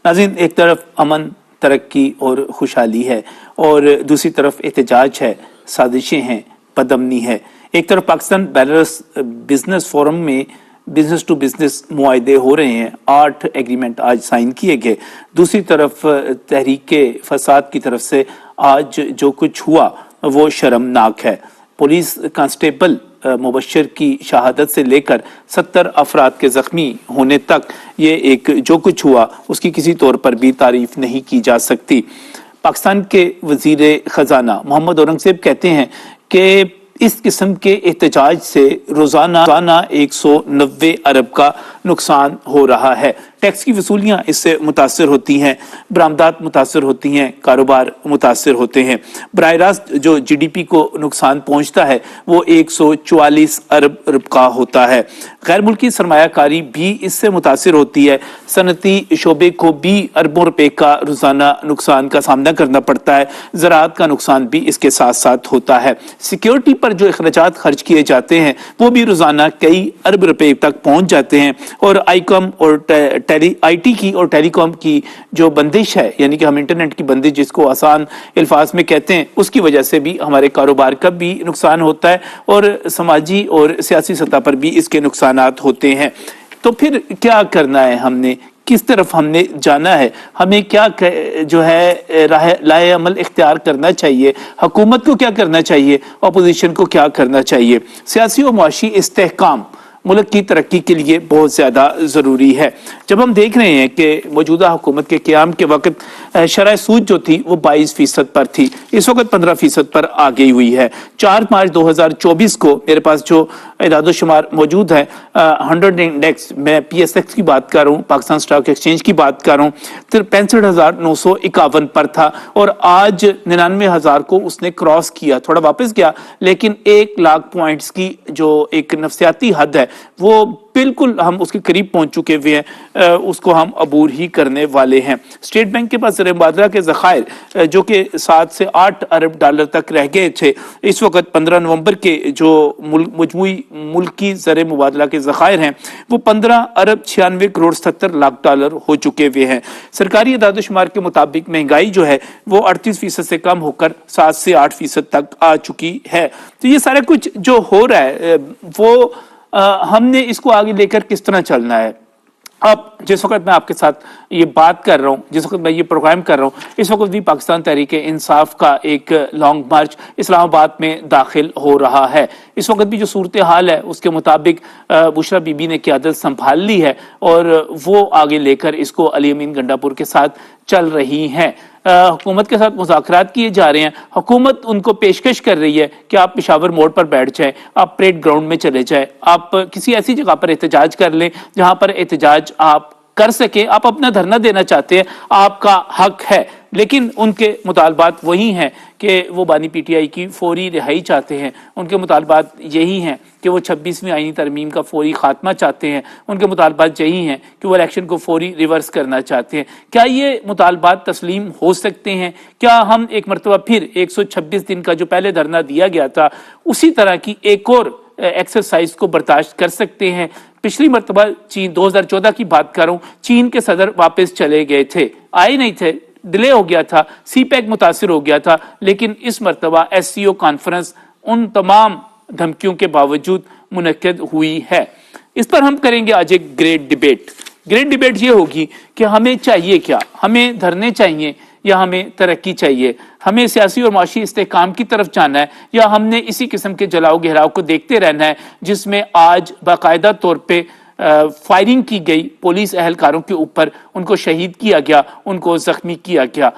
नाज़रीन, एक तरफ अमन, तरक्की और खुशहाली है और दूसरी तरफ एहतजाज है, साजिशें हैं, बदअमनी है। एक तरफ पाकिस्तान बेलारूस बिजनेस फोरम में बिजनेस टू बिजनेस मुआहदे हो रहे हैं, 8 एग्रीमेंट आज साइन किए गए। दूसरी तरफ तहरीके फसाद की तरफ से आज जो कुछ हुआ वो शर्मनाक है। पुलिस कांस्टेबल मुबशर की शहादत से लेकर 70 अफराद के जख्मी होने तक ये एक जो कुछ हुआ उसकी किसी तौर पर भी तारीफ नहीं की जा सकती। पाकिस्तान के वजीर खजाना मोहम्मद औरंगजेब कहते हैं कि इस किस्म के एहतजाज से रोजाना 190 अरब का नुकसान हो रहा है। टैक्स की वसूलियां इससे मुतासर होती हैं, बरामदात मुतासर होती हैं, कारोबार मुतासर होते हैं। बराह रास्त जो GDP को नुकसान पहुंचता है वो 144 अरब का होता है। गैर मुल्की सरमायाकारी भी इससे मुतासर होती है। सनती शोबे को भी अरबों रुपए का रोजाना नुकसान का सामना करना पड़ता है। ज़राअत का नुकसान भी इसके साथ साथ होता है। सिक्योरिटी पर जो अखराजात खर्च किए जाते हैं वो भी रोजाना कई अरब रुपए तक पहुंच जाते हैं। और आईकॉम और IT की और टेलीकॉम की जो बंदिश है, यानी कि हम इंटरनेट की बंदिश जिसको आसान अल्फाज में कहते हैं, उसकी वजह से भी हमारे कारोबार का भी नुकसान होता है और समाजी और सियासी सतह पर भी इसके नुकसानात होते हैं। तो फिर क्या करना है, हमने किस तरफ हमने जाना है, हमें क्या जो है लाए अमल इख्तियार करना चाहिए, हुकूमत को क्या करना चाहिए, अपोजिशन को क्या करना चाहिए। सियासी और मुआशी इस्तेहकाम मुल्क की तरक्की के लिए बहुत ज़्यादा ज़रूरी है। जब हम देख रहे हैं कि मौजूदा हुकूमत के क़याम के वक्त शरह सूद जो थी वो 22% पर थी, इस वक्त 15% पर आ गई हुई है। 4 मार्च 2024 को मेरे पास जो इदादो शुमार मौजूद है, 100 इंडेक्स, मैं PSX की बात कर रहा हूँ, पाकिस्तान स्टॉक एक्सचेंज की बात कर रहा हूँ, तो 65,951 पर था और आज 99,000 को उसने क्रॉस किया, थोड़ा वापस गया, लेकिन 1 लाख पॉइंट्स की जो एक नफसियाती हद है वो बिल्कुल हम उसके करीब पहुंच चुके हुए हैं, उसको हम अबूर ही करने वाले हैं। स्टेट बैंक के पास ज़र मुबादला के ज़खायर जो कि 7 से 8 अरब डॉलर तक रह गए थे, इस वक्त 15 नवंबर के जो मजमूई मुल्की ज़र मुबादला के ज़खायर हैं वो 15 अरब 96 करोड़ 77 लाख डॉलर हो चुके हुए हैं। सरकारी इदादो शुमार के मुताबिक महंगाई जो है वो 38% से कम होकर 7 से 8% तक आ चुकी है। तो ये सारा कुछ जो हो रहा है वो हमने इसको आगे लेकर किस तरह चलना है। अब जिस वक्त मैं आपके साथ ये बात कर रहा हूँ, जिस वक्त मैं ये प्रोग्राम कर रहा हूँ, इस वक्त भी पाकिस्तान तहरीक इंसाफ का एक लॉन्ग मार्च इस्लामाबाद में दाखिल हो रहा है। इस वक्त भी जो सूरत हाल है उसके मुताबिक बुशरा बीबी ने क़यादत संभाल ली है और वो आगे लेकर इसको अली अमीन गंडापुर के साथ चल रही हैं। हुकूमत के साथ मुज़ाकरात किए जा रहे हैं। हुकूमत उनको पेशकश कर रही है कि आप पेशावर मोड़ पर बैठ जाएं, आप परेड ग्राउंड में चले जाएं, आप किसी ऐसी जगह पर एहतजाज कर लें जहां पर एहतजाज आप कर सकें। आप अपना धरना देना चाहते हैं, आपका हक है, लेकिन उनके मुतालबात वही हैं कि वो बानी PTI की फौरी रिहाई चाहते हैं। उनके मुतालबात यही हैं कि वो 26वीं आईनी तरमीम का फौरी खात्मा चाहते हैं। उनके मुतालबात यही हैं कि वो इलेक्शन को फौरी रिवर्स करना चाहते हैं। क्या ये मुतालबात तस्लीम हो सकते हैं? क्या हम एक मरतबा फिर 126 दिन का जो पहले धरना दिया गया था उसी तरह की एक और एक्सरसाइज को बर्दाश्त कर सकते हैं? पिछली मरतबा चीन 2014 की बात कर रहा हूँ, चीन के सदर वापस चले गए थे, आए नहीं थे, डिले हो गया था, CPEC मुतासिर हो गया था, लेकिन इस मरतबा SCO कॉन्फ्रेंस उन तमाम धमकियों के बावजूद मुनक्किद हुई है। इस पर हम करेंगे आज एक ग्रेट डिबेट ये होगी कि हमें चाहिए क्या, हमें धरने चाहिए या हमें तरक्की चाहिए, हमें सियासी और माशी इस्तेहकाम की तरफ जाना है या हमने इसी किस्म के जलाओ गहराव को देखते रहना है जिसमें आज बाकायदा तौर पे फायरिंग की गई पुलिस एहलकारों के ऊपर, उनको शहीद किया गया, उनको जख्मी किया गया।